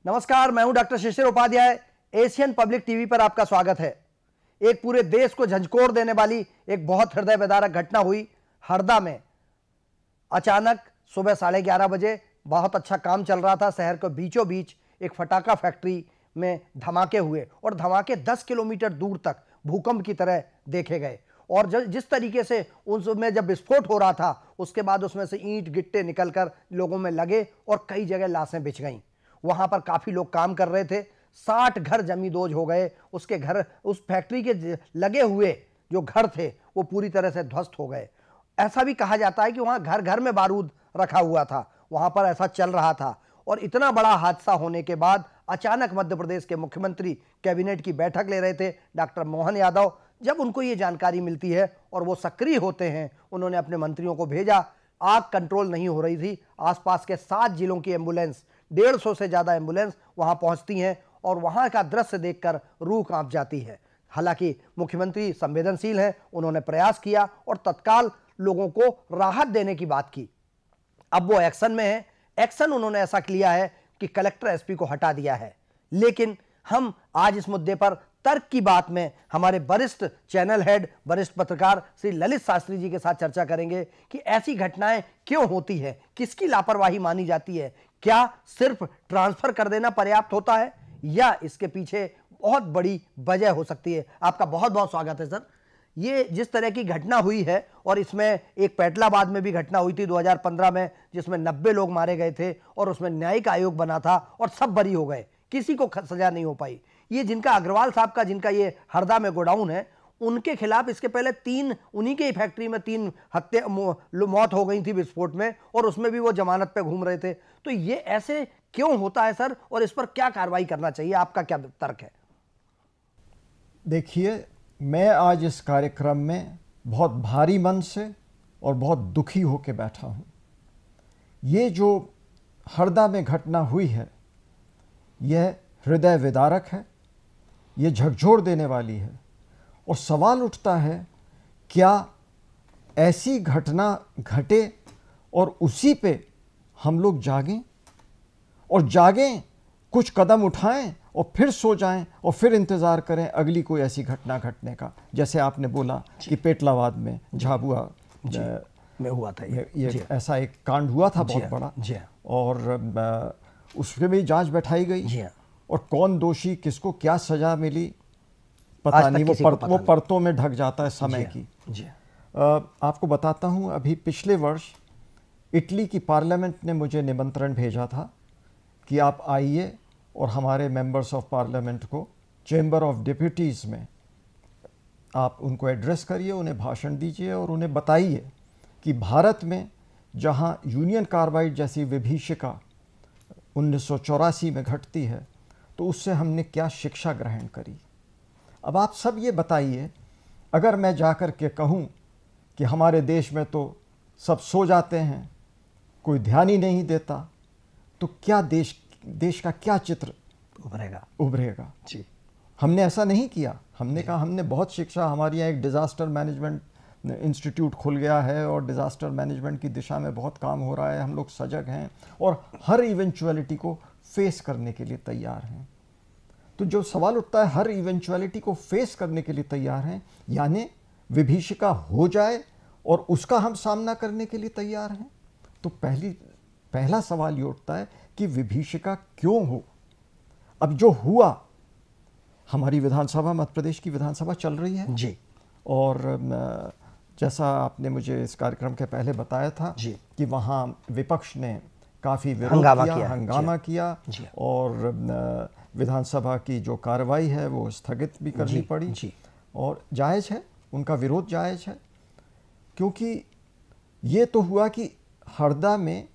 नमस्कार, मैं हूं डॉक्टर शिशिर उपाध्याय। एशियन पब्लिक टीवी पर आपका स्वागत है। एक पूरे देश को झंझोर देने वाली एक बहुत हृदय विदारक घटना हुई हरदा में। अचानक सुबह 11:30 बजे बहुत अच्छा काम चल रहा था, शहर के बीचों बीच एक फटाका फैक्ट्री में धमाके हुए और धमाके 10 किलोमीटर दूर तक भूकंप की तरह देखे गए। और जिस तरीके से उसमें जब विस्फोट हो रहा था, उसके बाद उसमें से ईंट गिट्टे निकलकर लोगों में लगे और कई जगह लाशें बिछ गईं। वहां पर काफी लोग काम कर रहे थे। 60 घर जमींदोज हो गए। उसके घर, उस फैक्ट्री के लगे हुए जो घर थे वो पूरी तरह से ध्वस्त हो गए। ऐसा भी कहा जाता है कि वहां घर घर में बारूद रखा हुआ था, वहां पर ऐसा चल रहा था। और इतना बड़ा हादसा होने के बाद अचानक मध्य प्रदेश के मुख्यमंत्री कैबिनेट की बैठक ले रहे थे, डॉक्टर मोहन यादव। जब उनको ये जानकारी मिलती है और वो सक्रिय होते हैं, उन्होंने अपने मंत्रियों को भेजा। आग कंट्रोल नहीं हो रही थी। आसपास के 7 जिलों की एम्बुलेंस, 150 से ज्यादा एम्बुलेंस वहां पहुंचती हैं और वहां का दृश्य देखकर रूह कांप जाती है। हालांकि मुख्यमंत्री संवेदनशील हैं, उन्होंने प्रयास किया और तत्काल लोगों को राहत देने की बात की। अब वो एक्शन में है। एक्शन उन्होंने ऐसा किया है कि कलेक्टर एसपी को हटा दिया है। लेकिन हम आज इस मुद्दे पर तर्क की बात में हमारे वरिष्ठ चैनल हेड, वरिष्ठ पत्रकार श्री ललित शास्त्री जी के साथ चर्चा करेंगे कि ऐसी घटनाएं क्यों होती है, किसकी लापरवाही मानी जाती है, क्या सिर्फ ट्रांसफर कर देना पर्याप्त होता है या इसके पीछे बहुत बड़ी वजह हो सकती है। आपका बहुत बहुत स्वागत है सर। ये जिस तरह की घटना हुई है, और इसमें एक पैटलाबाद में भी घटना हुई थी 2015 में, जिसमें 90 लोग मारे गए थे और उसमें न्यायिक आयोग बना था और सब बरी हो गए, किसी को सजा नहीं हो पाई। ये जिनका अग्रवाल साहब का, जिनका ये हरदा में गोडाउन है, उनके खिलाफ इसके पहले 3, उन्हीं के फैक्ट्री में 3 हत्या मौत हो गई थी विस्फोट में, और उसमें भी वो जमानत पे घूम रहे थे। तो ये ऐसे क्यों होता है सर, और इस पर क्या कार्रवाई करना चाहिए, आपका क्या तर्क है? देखिए, मैं आज इस कार्यक्रम में बहुत भारी मन से और बहुत दुखी होकर बैठा हूँ। ये जो हरदा में घटना हुई है, यह हृदय विदारक है, ये झकझोर देने वाली है। और सवाल उठता है, क्या ऐसी घटना घटे और उसी पे हम लोग जागें और जागें, कुछ कदम उठाएं और फिर सो जाएं और फिर इंतज़ार करें अगली कोई ऐसी घटना घटने का। जैसे आपने बोला कि पेटलाबाद में, झाबुआ में हुआ था ये ऐसा एक कांड हुआ था बहुत बड़ा, और उसमें भी जांच बैठाई गई और कौन दोषी, किसको क्या सजा मिली पता नहीं, वो परतों में ढक जाता है समय की। आपको बताता हूँ, अभी पिछले वर्ष इटली की पार्लियामेंट ने मुझे निमंत्रण भेजा था कि आप आइए और हमारे मेंबर्स ऑफ पार्लियामेंट को चेंबर ऑफ डिप्यूटीज़ में आप उनको एड्रेस करिए, उन्हें भाषण दीजिए और उन्हें बताइए कि भारत में जहाँ यूनियन कार्बाइड जैसी विभीषिका 1984 में घटती है, तो उससे हमने क्या शिक्षा ग्रहण करी। अब आप सब ये बताइए, अगर मैं जाकर के कहूँ कि हमारे देश में तो सब सो जाते हैं, कोई ध्यान ही नहीं देता, तो क्या देश का क्या चित्र उभरेगा जी। हमने ऐसा नहीं किया। हमने कहा हमने बहुत शिक्षा, हमारे यहाँ एक डिज़ास्टर मैनेजमेंट इंस्टीट्यूट खुल गया है और डिज़ास्टर मैनेजमेंट की दिशा में बहुत काम हो रहा है, हम लोग सजग हैं और हर इवेंचुअलिटी को फेस करने के लिए तैयार हैं। तो जो सवाल उठता है, हर इवेंचुअलिटी को फेस करने के लिए तैयार हैं, यानी विभीषिका हो जाए और उसका हम सामना करने के लिए तैयार हैं। तो पहला सवाल ये उठता है कि विभीषिका क्यों हो। अब जो हुआ, हमारी विधानसभा, मध्य प्रदेश की विधानसभा चल रही है जी, और जैसा आपने मुझे इस कार्यक्रम के पहले बताया था जी, कि वहाँ विपक्ष ने काफ़ी हंगामा किया और विधानसभा की जो कार्रवाई है वो स्थगित भी करनी पड़ी। और जायज़ है, उनका विरोध जायज़ है, क्योंकि ये तो हुआ कि हरदा में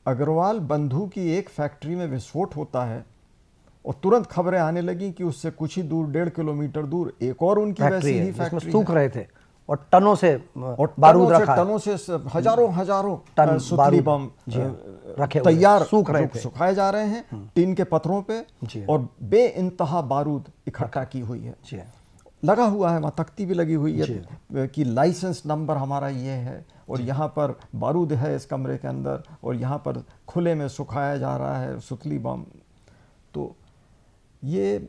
अग्रवाल बंधु की एक फैक्ट्री में विस्फोट होता है और तुरंत खबरें आने लगी कि उससे कुछ ही दूर, 1.5 किलोमीटर दूर एक और उनकी वैसी ही फैक्ट्री सूख रहे थे और टनों से बारूद रखा, टनों से हजारों टन सुतली बम रखे तैयार सूख रहे थे, सुखाए जा रहे हैं टीन के पत्थरों पे, और बेइंतहा बारूद इकट्ठा की हुई है, लगा हुआ है, वहाँ तख्ती भी लगी हुई है कि लाइसेंस नंबर हमारा ये है और यहाँ पर बारूद है इस कमरे के अंदर और यहाँ पर खुले में सुखाया जा रहा है सुतली बम। तो ये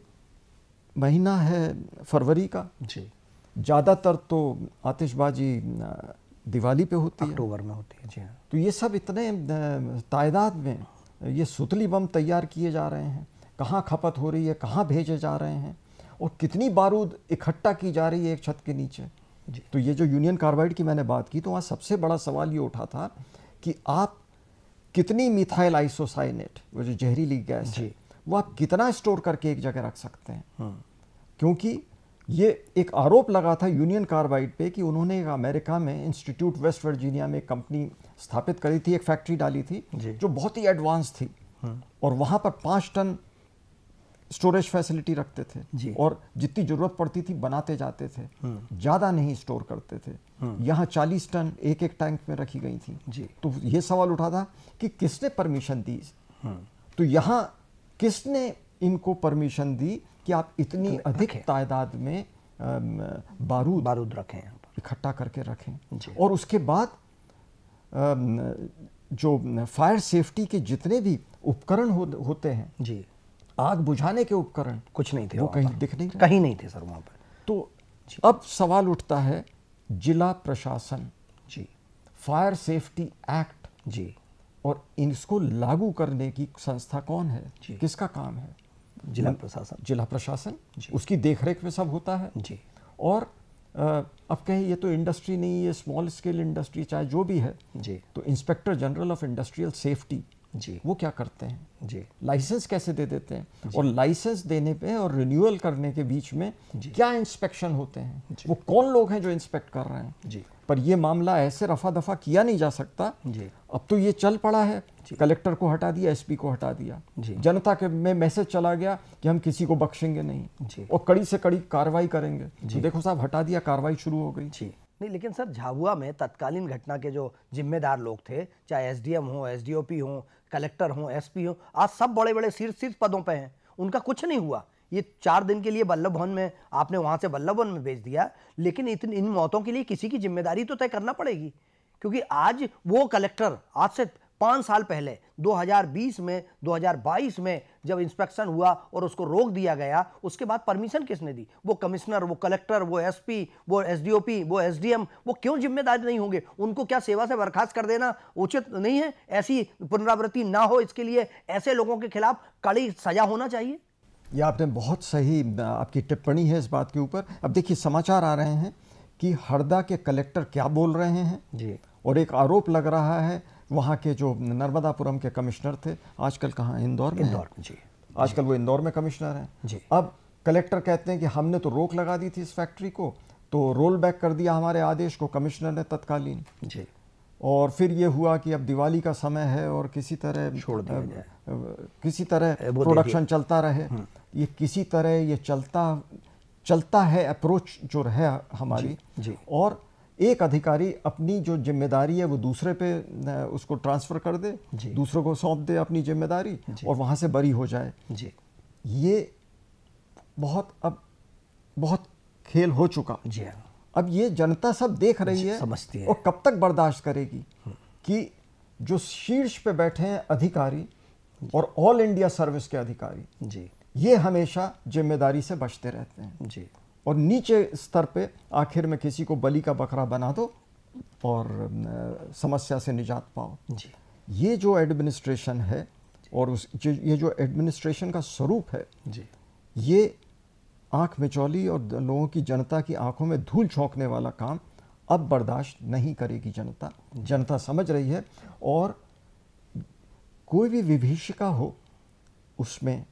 महीना है फरवरी का जी। ज़्यादातर तो आतिशबाजी दिवाली पे होती है, अक्टूबर में होती है। जी हाँ। तो ये सब इतने तादाद में ये सुतली बम तैयार किए जा रहे हैं, कहाँ खपत हो रही है, कहाँ भेजे जा रहे हैं, और कितनी बारूद इकट्ठा की जा रही है एक छत के नीचे। तो ये जो यूनियन कार्बाइड की मैंने बात की, तो वहाँ सबसे बड़ा सवाल ये उठा था कि आप कितनी मिथाइल आइसोसाइनेट, वो जो जहरीली गैस है, वो आप कितना स्टोर करके एक जगह रख सकते हैं। क्योंकि ये एक आरोप लगा था यूनियन कार्बाइड पे कि उन्होंने अमेरिका में इंस्टीट्यूट वेस्ट वर्जीनिया में एक कंपनी स्थापित करी थी, एक फैक्ट्री डाली थी जो बहुत ही एडवांस थी, और वहाँ पर 5 टन स्टोरेज फैसिलिटी रखते थे, और जितनी जरूरत पड़ती थी बनाते जाते थे, ज़्यादा नहीं स्टोर करते थे। यहाँ 40 टन एक एक टैंक में रखी गई थी। तो ये सवाल उठा था कि किसने परमिशन दी, तो यहाँ किसने इनको परमिशन दी कि आप इतनी अधिक तादाद में बारूद रखें, इकट्ठा करके रखें। और उसके बाद जो फायर सेफ्टी के जितने भी उपकरण होते हैं जी, आग बुझाने के उपकरण, कुछ नहीं थे, वो कहीं दिख नहीं रहे, कहीं नहीं थे सर वहाँ पर। तो अब सवाल उठता है, जिला प्रशासन जी, फायर सेफ्टी एक्ट जी, और इसको लागू करने की संस्था कौन है, किसका काम है? जिला प्रशासन। जिला प्रशासन, उसकी देखरेख में सब होता है जी। और अब कहें ये तो इंडस्ट्री नहीं, ये स्मॉल स्केल इंडस्ट्री चाहे जो भी है जी, तो inspector general of industrial safety ji, वो क्या करते हैं जी, लाइसेंस कैसे दे देते हैं, और लाइसेंस देने पे और रिन्यूअल करने के बीच में क्या इंस्पेक्शन होते हैं, वो कौन लोग हैं जो इंस्पेक्ट कर रहे हैं जी। पर ये मामला ऐसे रफा दफा किया नहीं जा सकता जी। अब तो ये चल पड़ा है, कलेक्टर को हटा दिया, एसपी को हटा दिया, जनता के में मैसेज चला गया कि हम किसी को बख्शेंगे नहीं और कड़ी से कड़ी कार्रवाई करेंगे। तो देखो साहब, हटा दिया, कार्रवाई शुरू हो गई। नहीं, लेकिन सर झाबुआ में तत्कालीन घटना के जो जिम्मेदार लोग थे, चाहे एसडीएम हो, एसडीओपी हो, कलेक्टर हो, एसपी हो, आज सब बड़े बड़े शीर्ष पदों पे हैं, उनका कुछ नहीं हुआ। ये 4 दिन के लिए वल्लभ भवन में आपने वहां से वल्लभ भवन में भेज दिया, लेकिन इन मौतों के लिए किसी की जिम्मेदारी तो तय करना पड़ेगी, क्योंकि आज वो कलेक्टर आज से 5 साल पहले 2020 में 2022 में जब इंस्पेक्शन हुआ और उसको रोक दिया गया, उसके बाद परमिशन किसने दी? वो कमिश्नर, वो कलेक्टर, वो एसपी, वो एसडीओपी, वो एसडीएम, वो क्यों जिम्मेदार नहीं होंगे? उनको क्या सेवा से बर्खास्त कर देना उचित नहीं है? ऐसी पुनरावृत्ति ना हो, इसके लिए ऐसे लोगों के खिलाफ कड़ी सजा होना चाहिए। ये आपने बहुत सही आपकी टिप्पणी है इस बात के ऊपर। अब देखिए, समाचार आ रहे हैं कि हरदा के कलेक्टर क्या बोल रहे हैं जी, और एक आरोप लग रहा है वहाँ के जो नर्मदापुरम के कमिश्नर थे, आजकल कहाँ, इंदौर में जी, आजकल वो इंदौर में कमिश्नर हैं जी। अब कलेक्टर कहते हैं कि हमने तो रोक लगा दी थी इस फैक्ट्री को, तो रोल बैक कर दिया हमारे आदेश को कमिश्नर ने तत्कालीन जी, और फिर ये हुआ कि अब दिवाली का समय है और किसी तरह छोड़ दिया जाए, किसी तरह प्रोडक्शन चलता रहे, ये किसी तरह ये चलता है अप्रोच जो है हमारी जी। और एक अधिकारी अपनी जो जिम्मेदारी है वो दूसरे पे उसको ट्रांसफर कर दे, दूसरों को सौंप दे अपनी जिम्मेदारी और वहां से बरी हो जाए जी। ये अब बहुत खेल हो चुका जी। अब ये जनता सब देख रही है, समझती है, और कब तक बर्दाश्त करेगी कि जो शीर्ष पे बैठे हैं अधिकारी और ऑल इंडिया सर्विस के अधिकारी जी, ये हमेशा जिम्मेदारी से बचते रहते हैं जी, और नीचे स्तर पे आखिर में किसी को बलि का बकरा बना दो और समस्या से निजात पाओ जी। ये जो एडमिनिस्ट्रेशन है और ये जो एडमिनिस्ट्रेशन का स्वरूप है जी, ये आंख मिचौली और लोगों की, जनता की आंखों में धूल झोंकने वाला काम अब बर्दाश्त नहीं करेगी जनता। जनता समझ रही है, और कोई भी विभीषिका हो उसमें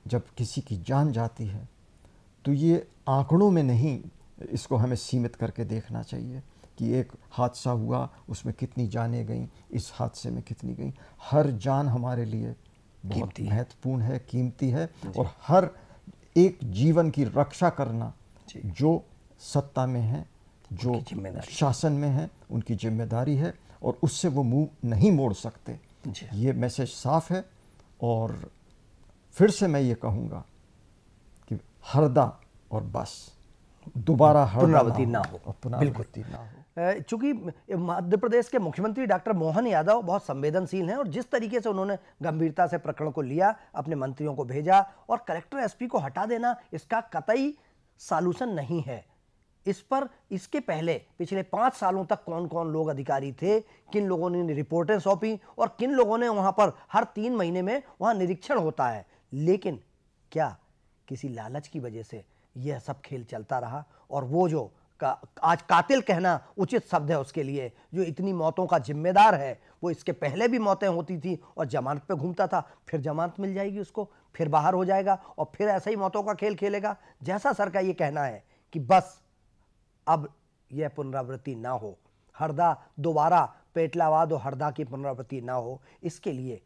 जब किसी की जान जाती है तो ये आंकड़ों में नहीं, इसको हमें सीमित करके देखना चाहिए कि एक हादसा हुआ उसमें कितनी जानें गईं, इस हादसे में कितनी गईं। हर जान हमारे लिए बहुत महत्वपूर्ण है, कीमती है, और हर एक जीवन की रक्षा करना जो सत्ता में है, जो शासन में है, उनकी जिम्मेदारी है, और उससे वो मुंह नहीं मोड़ सकते। ये मैसेज साफ है, और फिर से मैं ये कहूँगा कि हरदा और बस दोबारा पुनरावृत्ति ना हो। पुनरावृत्ति ना हो। चूंकि मध्य प्रदेश के मुख्यमंत्री डॉक्टर मोहन यादव बहुत संवेदनशील हैं और जिस तरीके से उन्होंने गंभीरता से प्रकरण को लिया, अपने मंत्रियों को भेजा और कलेक्टर एसपी को हटा देना इसका कतई सॉल्यूशन नहीं है। इस पर इसके पहले पिछले 5 सालों तक कौन कौन लोग अधिकारी थे, किन लोगों ने रिपोर्टें सौंपी और किन लोगों ने वहां पर हर 3 महीने में वहां निरीक्षण होता है, लेकिन क्या किसी लालच की वजह से यह सब खेल चलता रहा? और वो जो आज कातिल कहना उचित शब्द है उसके लिए, जो इतनी मौतों का जिम्मेदार है, वो इसके पहले भी मौतें होती थी और जमानत पे घूमता था, फिर जमानत मिल जाएगी उसको, फिर बाहर हो जाएगा और फिर ऐसा ही मौतों का खेल खेलेगा। जैसा सर का ये कहना है कि बस अब यह पुनरावृत्ति ना हो, हरदा दोबारा पेटलावाद और हरदा की पुनरावृत्ति ना हो, इसके लिए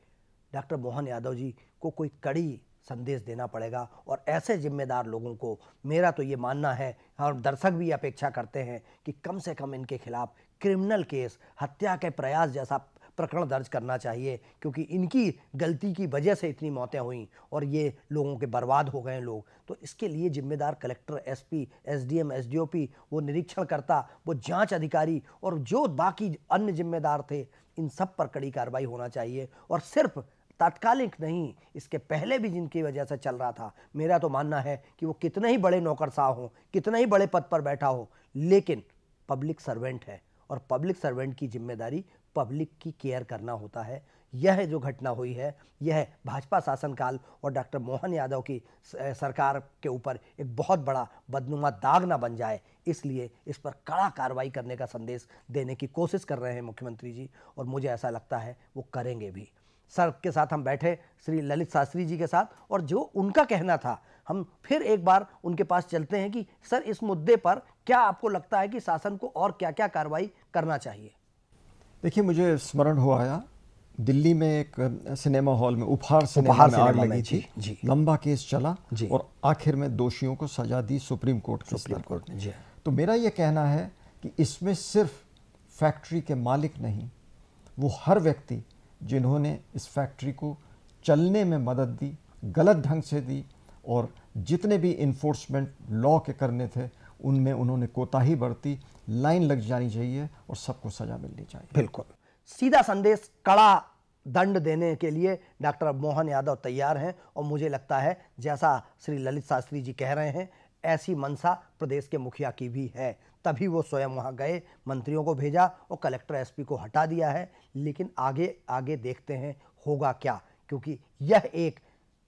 डॉक्टर मोहन यादव जी को कोई कड़ी संदेश देना पड़ेगा। और ऐसे जिम्मेदार लोगों को मेरा तो ये मानना है और दर्शक भी अपेक्षा करते हैं कि कम से कम इनके खिलाफ क्रिमिनल केस, हत्या के प्रयास जैसा प्रकरण दर्ज करना चाहिए, क्योंकि इनकी गलती की वजह से इतनी मौतें हुई और ये लोगों के बर्बाद हो गए लोग। तो इसके लिए जिम्मेदार कलेक्टर, एसपी, एसडीएम, एसडीओपी, वो निरीक्षण करता, वो जांच अधिकारी और जो बाकी अन्य जिम्मेदार थे, इन सब पर कड़ी कार्रवाई होना चाहिए। और सिर्फ तात्कालिक नहीं, इसके पहले भी जिनकी वजह से चल रहा था, मेरा तो मानना है कि वो कितने ही बड़े नौकरशाह हों, कितने ही बड़े पद पर बैठा हो, लेकिन पब्लिक सर्वेंट है और पब्लिक सर्वेंट की जिम्मेदारी पब्लिक की केयर करना होता है। यह जो घटना हुई है, यह भाजपा शासनकाल और डॉक्टर मोहन यादव की सरकार के ऊपर एक बहुत बड़ा बदनुमा दाग ना बन जाए, इसलिए इस पर कड़ा कार्रवाई करने का संदेश देने की कोशिश कर रहे हैं मुख्यमंत्री जी, और मुझे ऐसा लगता है वो करेंगे भी। सर के साथ हम बैठे श्री ललित शास्त्री जी के साथ, और जो उनका कहना था, हम फिर एक बार उनके पास चलते हैं कि सर इस मुद्दे पर क्या आपको लगता है कि शासन को और क्या क्या कार्रवाई करना चाहिए? देखिए, मुझे स्मरण हो आया, दिल्ली में एक सिनेमा हॉल में उपहार सिनेमा में आग लगी थी, लंबा केस चला और आखिर में दोषियों को सजा दी सुप्रीम कोर्ट ने। तो मेरा ये कहना है कि इसमें सिर्फ फैक्ट्री के मालिक नहीं, वो हर व्यक्ति जिन्होंने इस फैक्ट्री को चलने में मदद दी, गलत ढंग से दी, और जितने भी इन्फोर्समेंट लॉ के करने थे उनमें उन्होंने कोताही बरती, लाइन लग जानी चाहिए और सबको सजा मिलनी चाहिए। बिल्कुल सीधा संदेश, कड़ा दंड देने के लिए डॉक्टर मोहन यादव तैयार हैं, और मुझे लगता है जैसा श्री ललित शास्त्री जी कह रहे हैं, ऐसी मंशा प्रदेश के मुखिया की भी है, तभी वो स्वयं वहां गए, मंत्रियों को भेजा और कलेक्टर एसपी को हटा दिया है। लेकिन आगे आगे देखते हैं होगा क्या, क्योंकि यह एक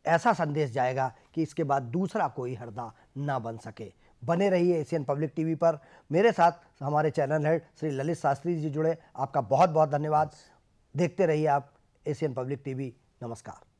ऐसा संदेश जाएगा कि इसके बाद दूसरा कोई हरदा ना बन सके। बने रहिए एशियन पब्लिक टीवी पर। मेरे साथ हमारे चैनल हेड श्री ललित शास्त्री जी जुड़े, आपका बहुत बहुत धन्यवाद। देखते रहिए आप एशियन पब्लिक टीवी। नमस्कार।